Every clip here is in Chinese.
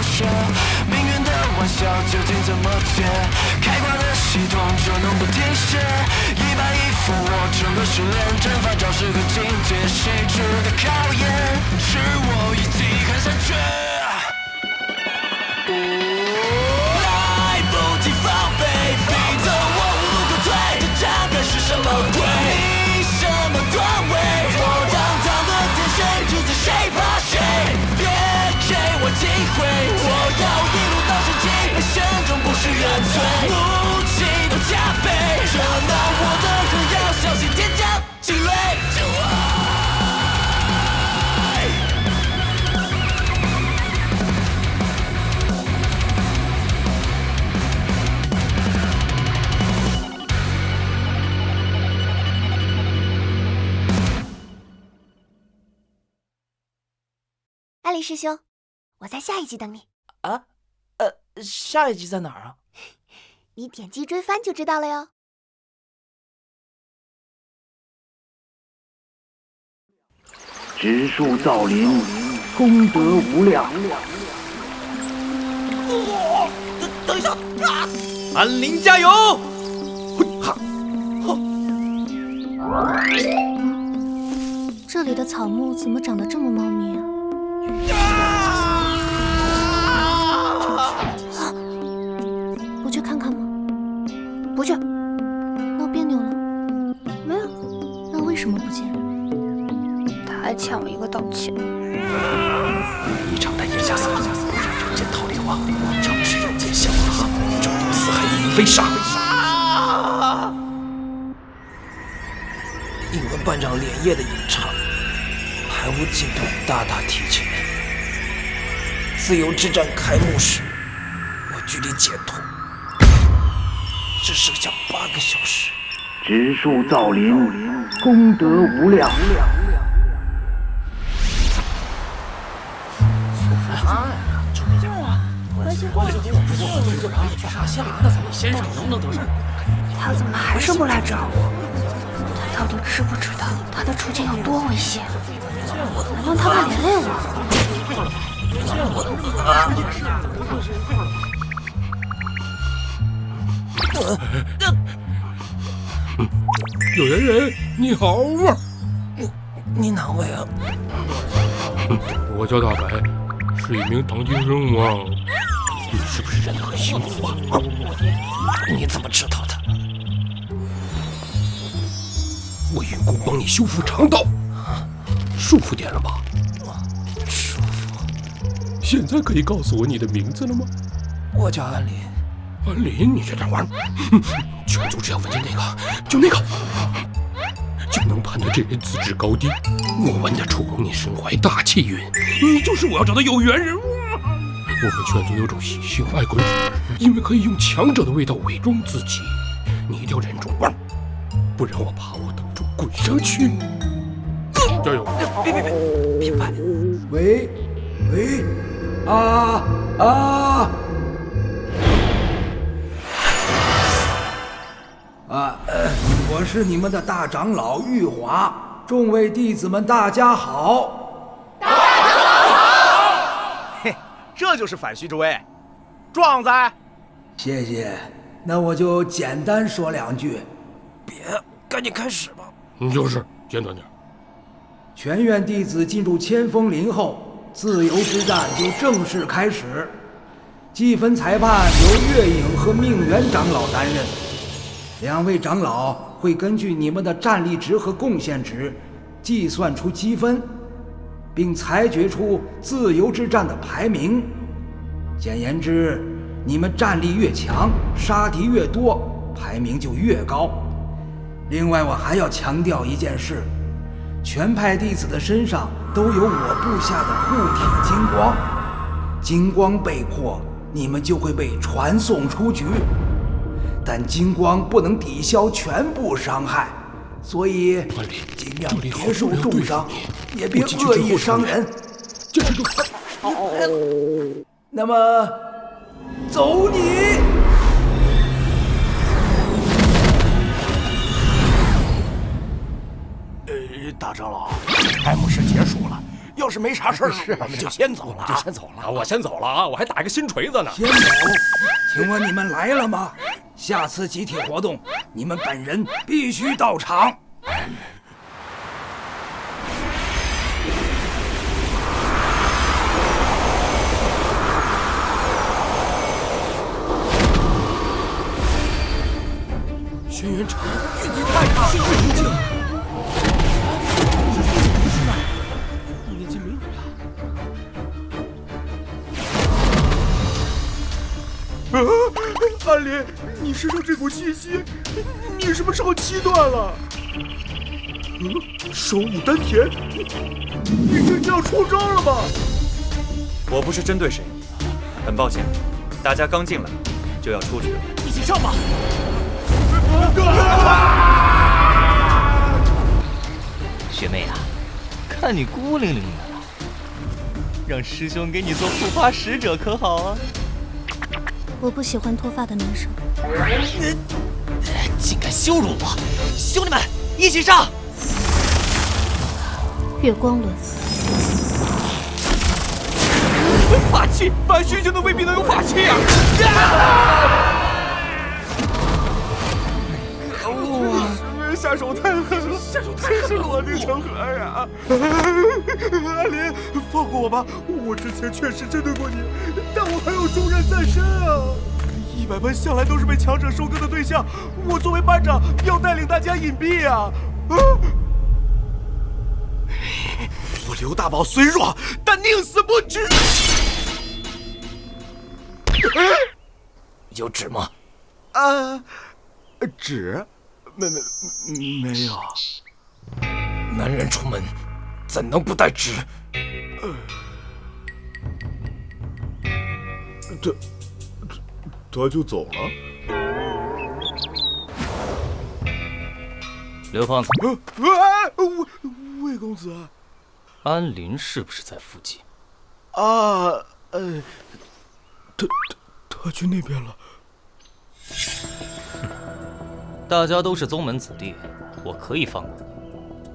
学，命运的玩笑究竟怎么解？开挂的系统就能不停歇？一板一副，我整个失联，阵法招式和境界，谁值得考验？是我一击看下去。来不及防备，逼得我无路可退，这战该是什么鬼？你什么段位？我堂堂的天神，主宰谁怕谁？别给我机会，我要一路到神迹，人生中不是原罪，怒气都加倍，热闹我的歌要小心添加积累。艾利师兄，我在下一集等你。啊？下一集在哪儿啊？你点击追番就知道了哟。植树造林，功德无量。等一下！安林加油！这里的草木怎么长得这么茂密啊？不去看看吗？不去。闹别扭了？没有。那为什么不见？他还欠我一个道歉。一场的炎夏色，人间桃李王，正是人间笑话，正如四海一飞沙。应文班长连夜的演唱，排舞进度大大提前。自由之战开幕时，我距离解脱只剩下8个小时。植树造林，功德无量。他怎么还是不来找我？他到底知不知道他的处境有多危险？难道他怕连累我？有缘人，你好啊！你哪位啊？我叫大白，是一名当今人王。你是不是忍得很辛苦啊？你怎么知道的？我运功帮你修复肠道，舒服点了吧？舒服。现在可以告诉我你的名字了吗？我叫安林。安林，你在这玩？全族只要闻见那个，就能判断这人资质高低。我闻得出你身怀大气运，你就是我要找的有缘人。我们犬族有种习性，爱滚水，因为可以用强者的味道伪装自己。你一定要忍住，不然我怕我等住滚上去。加油！别拍！喂，我是你们的大长老玉华，众位弟子们，大家好。大长老好！嘿，这就是反虚之威，壮哉！谢谢，那我就简单说2句。别，赶紧开始吧。就是简短点。全院弟子进入千峰林后，自由之战就正式开始。计分裁判由月影和命元长老担任，2位长老会根据你们的战力值和贡献值计算出积分，并裁决出自由之战的排名。简言之，你们战力越强，杀敌越多，排名就越高。另外，我还要强调一件事，全派弟子的身上都有我部下的护体金光，金光被破，你们就会被传送出局。但金光不能抵消全部伤害，所以尽量别受重伤，也别恶意伤人。那么，走你！大长老，开幕式结束了，要是没啥事儿，我们就先走了。我先走了啊！我还打一个新锤子呢。先走，请问你们来了吗？下次集体活动，你们本人必须到场。轩辕城运气太差了，是灵境。不是呢，一年级美女啊！安林，你身上这股气息，你什么时候七段了？手舞丹田，你这就要出招了吧？我不是针对谁，很抱歉，大家刚进来就要出去了。一起上吧！学妹啊，看你孤零零的，让师兄给你做护发使者可好啊？我不喜欢脱发的男生。竟敢羞辱我！兄弟们，一起上！月光轮，法器，凡虚就能未必能有法器啊！可恶啊！下手太狠了，真是落地成盒呀！安林，放过我吧，我之前确实针对过你，但我还有重任在身啊！100班向来都是被强者收割的对象，我作为班长要带领大家隐蔽呀！我刘大宝虽弱，但宁死不屈。有纸吗？纸？没有。男人出门怎能不带纸？他就走了。刘胖子，魏公子，安林是不是在附近？他去那边了。大家都是宗门子弟，我可以放过你，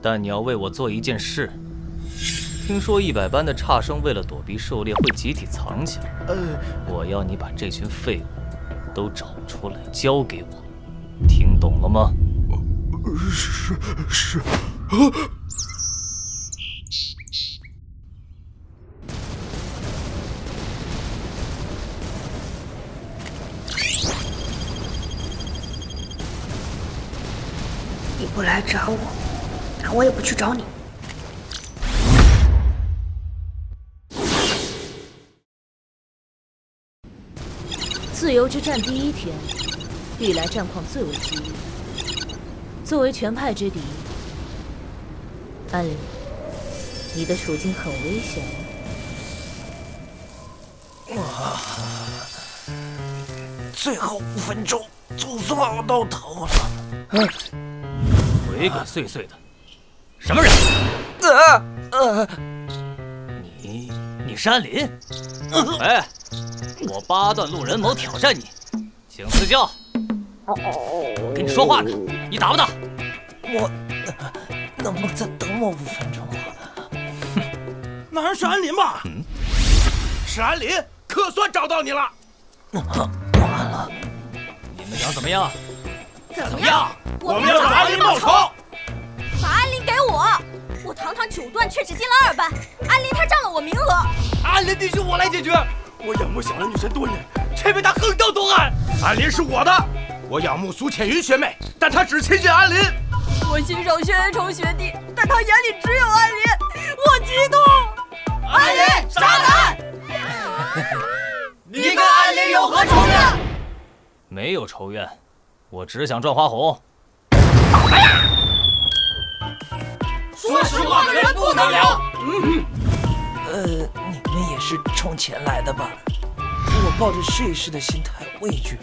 但你要为我做一件事。听说100班的差生为了躲避狩猎会集体藏起来，我要你把这群废物都找出来交给我，听懂了吗？是。你不来找我，那我也不去找你。自由之战第1天，历来战况最为激烈。作为全派之敌，安林，你的处境很危险哦。最后5分钟，总算熬到头了。鬼鬼祟祟的，什么人？你是安林？哎，我8段路人谋挑战你，请赐教。我跟你说话呢，你打不打？我能不能再等我5分钟啊？那还是安林吧。是安林，可算找到你了。完了，你们想怎么样？怎么样？我们要找安林报仇。把安林给我！我堂堂9段却只进了2班，安林他占了我名额。安林弟兄，我来解决。我仰慕小兰女神多年，却被她横刀夺爱。安林是我的。我仰慕苏浅云学妹，但她只亲近安林。我欣赏轩辕崇学弟，但他眼里只有安林，我激动。安林，渣男！你跟安林有何仇怨？没有仇怨，我只想赚花红。哎呀！说实话的人不能聊。你们也是冲钱来的吧？我抱着试一试的心态畏惧，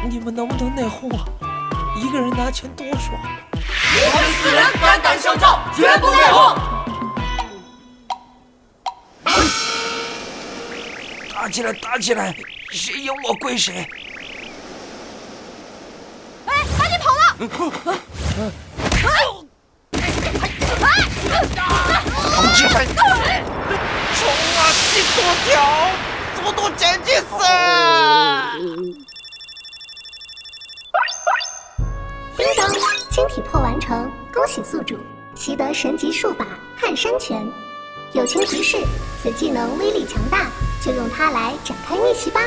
你们能不能内讧啊？一个人拿钱多爽！我们4人肝胆相照，绝不内讧。打起来，谁赢我归谁。哎，安林跑了！好机会！速度前进死！叮当，晶体破完成，恭喜宿主习得神级术法撼山拳。友情提示：此技能威力强大，就用它来展开逆袭吧。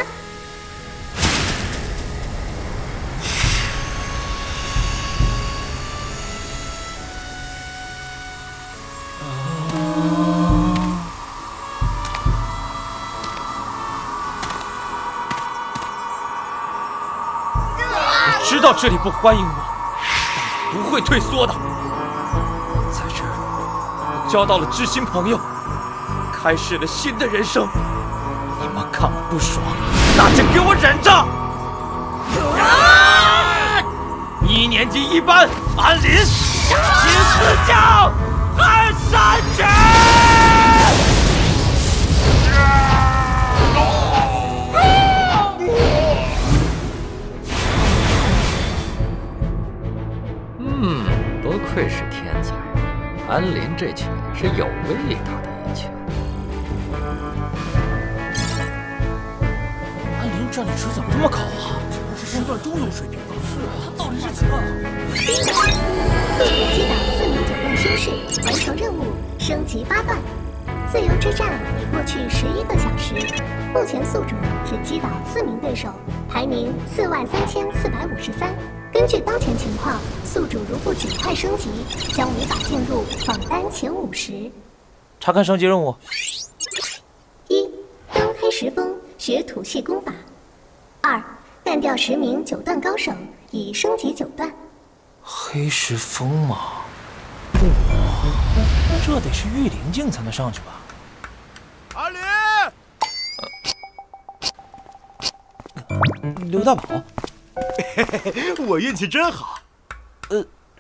知道这里不欢迎我，但我不会退缩的。在这儿，我交到了知心朋友，开始了新的人生。你们看我不爽，那就给我忍着！1年级1班安林，新四将撼山拳！不愧是天才，安林这拳是有威力打的一拳。安林战力值怎么这么高啊？这是身段中游水平啊！是啊，他到底是几段？宿主击倒4名9段修士，完成任务，升级8段。自由之战已过去11个小时，目前宿主只击倒4名对手，排名43453。根据当前情况，宿主如不尽快升级，将无法进入榜单前50。查看升级任务：1. 登黑石峰，学土系功法；2. 干掉10名9段高手，已升级9段。黑石峰吗？这得是御灵境才能上去吧？安林，刘大宝，我运气真好。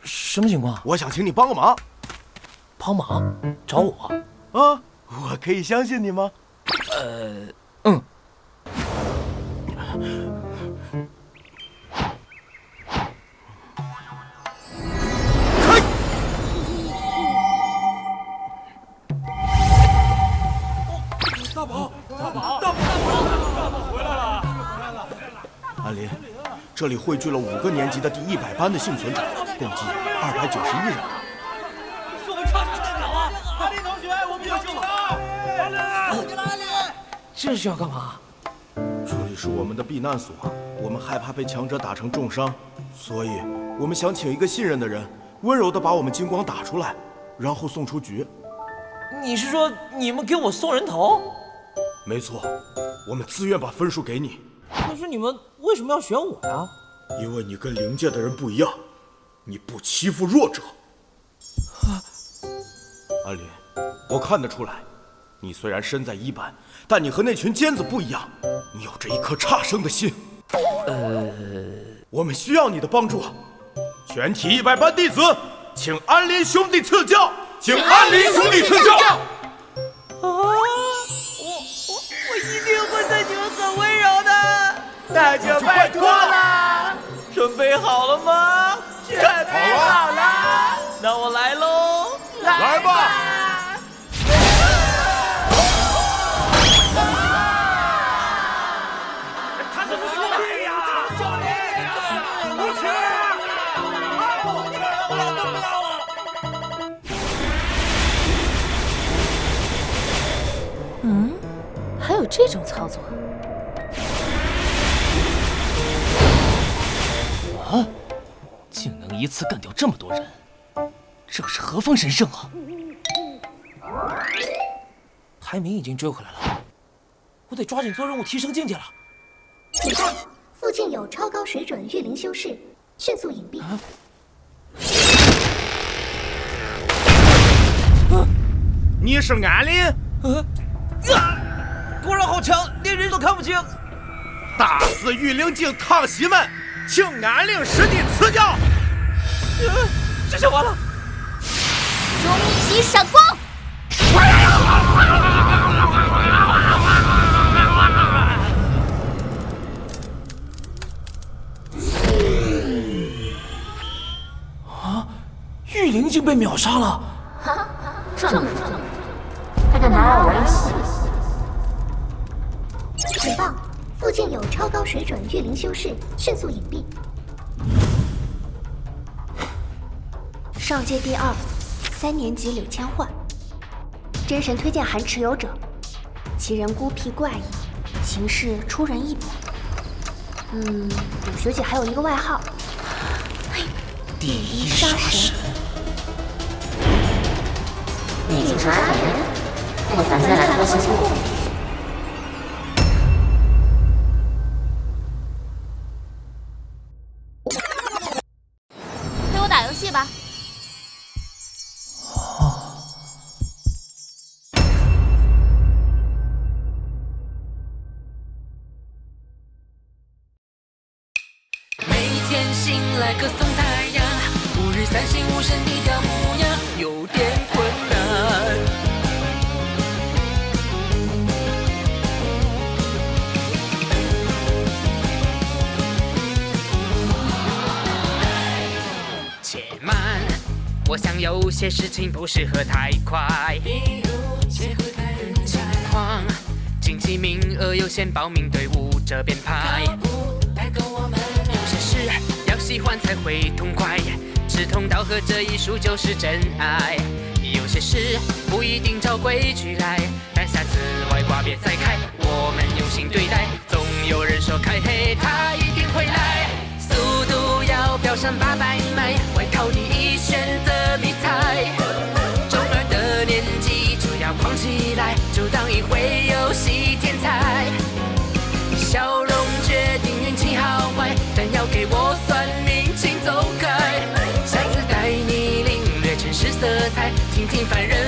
什么情况？我想请你帮个忙。帮忙？找我？啊，我可以相信你吗？嗯。安林，这里汇聚了5个年级的第100班的幸存者，共计291人。是我们超级代表啊！安林同学，我们有救了！安林，这是要干嘛？这里是我们的避难所，我们害怕被强者打成重伤，所以我们想请一个信任的人，温柔地把我们金光打出来，然后送出局。你是说你们给我送人头？没错，我们自愿把分数给你。可是你们为什么要选我呀？因为你跟灵界的人不一样，你不欺负弱者。安林，我看得出来，你虽然身在1班，但你和那群尖子不一样，你有着一颗差生的心。我们需要你的帮助。全体100班弟子，请安林兄弟赐教，请安林兄弟赐教。我一定会对你们很温柔的。那就拜托了。准备好了吗？准备好了。那我来喽！来吧。他怎么来呀？教练，不吃！还有这种操作？啊！竟能一次干掉这么多人，这是何方神圣啊！排名已经追回来了，我得抓紧做任务提升境界了。请看，附近有超高水准御灵修士，迅速隐蔽。你是安林？果然好强，连人都看不清。大肆御灵境趟西门，请安令师弟赐教。这下完了！终极闪光！啊！御灵境被秒杀了！这么他跟哪有关系？警报！附近有超高水准御灵修士，迅速隐蔽。上界第2，3年级柳千幻。真神推荐函持有者，其人孤僻怪异，行事出人意表。柳学姐还有一个外号，第一杀神。你就是阿莲，我咱再来偷袭故里。陪我打游戏吧。每天醒来歌颂太阳，5日3省吾身低调模样，有点困难。且慢，我想有些事情不适合太快。比如结婚太情况，经济名额有限，报名队伍这边排。有些事要喜欢才会痛快，志同道合这一数就是真爱。有些事不一定照规矩来，但下次外挂别再开，我们用心对待，总有人说开黑他一定会来。速度要飙上800迈，外套第一选择迷彩。中二的年纪就要狂起来，就当一回游戏天才。笑容决定运气好坏，但要给我算命请走开。下次带你领略城市色彩，听听凡人